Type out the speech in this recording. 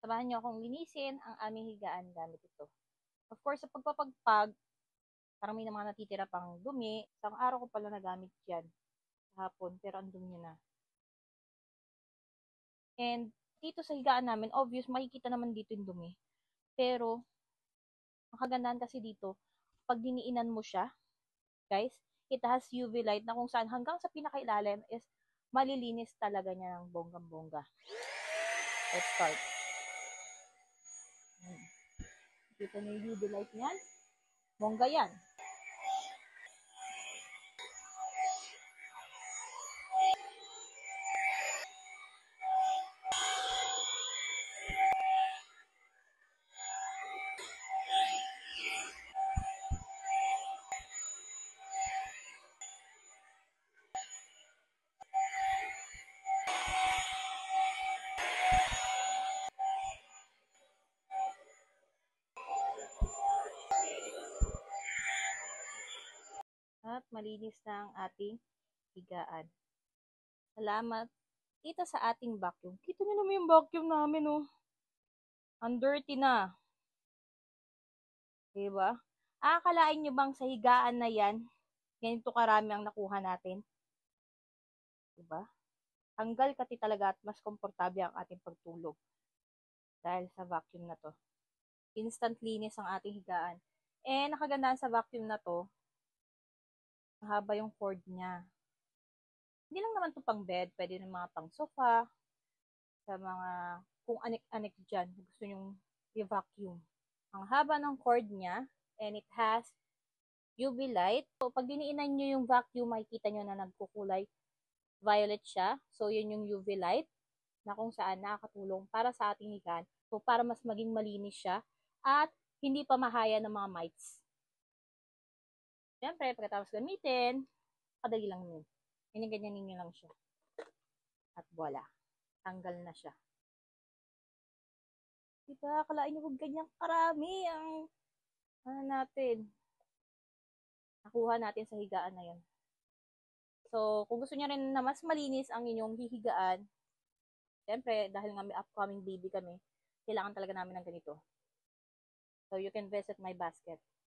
Samahan niyo akong linisin ang aming higaan gamit ito. Of course, sa pagpapagpag, parang may mga natitira pang dumi. Isang araw ko pala nagamit yan hapon, pero ang dumi na. And dito sa higaan namin, obvious, makikita naman dito yung dumi. Pero, ang kagandahan kasi dito, pag diniinan mo siya, guys, it has UV light na kung saan hanggang sa pinakailalim is malilinis talaga niya ng bonggang-bongga. Let's start. Kita niyo yung UV light niyan? Bongga yan. At malinis na ang ating higaan. Salamat dito sa ating vacuum. Kita niyo naman yung vacuum namin, oh. Ang dirty na. Diba? Akalain nyo bang sa higaan na yan, ganito karami ang nakuha natin? Diba? Hanggal kati talaga at mas komportable ang ating pagtulog. Dahil sa vacuum na to. Instant linis ang ating higaan. Eh, nakagandaan sa vacuum na to, mahaba yung cord niya. Hindi lang naman to pang bed, pwede rin mga pang sofa, sa mga kung anik-anik dyan, gusto nyong i-vacuum. Ang haba ng cord niya, and it has UV light. So, pag diniinan nyo yung vacuum, makikita nyo na nagkukulay violet siya. So, yun yung UV light na kung saan nakakatulong para sa ating higaan. So, para mas maging malinis siya at hindi pa mahaya ng mga mites. Siyempre, pagkatapos gamitin, kadali lang yun. Ganyan-ganyan ninyo lang siya. At voila, tanggal na siya. Diba, akalain nyo kung ganyang karami ang natin. Nakuha natin sa higaan na yun. So, kung gusto niyo rin na mas malinis ang inyong hihigaan, siyempre, dahil nga may upcoming baby kami, kailangan talaga namin ng ganito. So, you can visit my basket.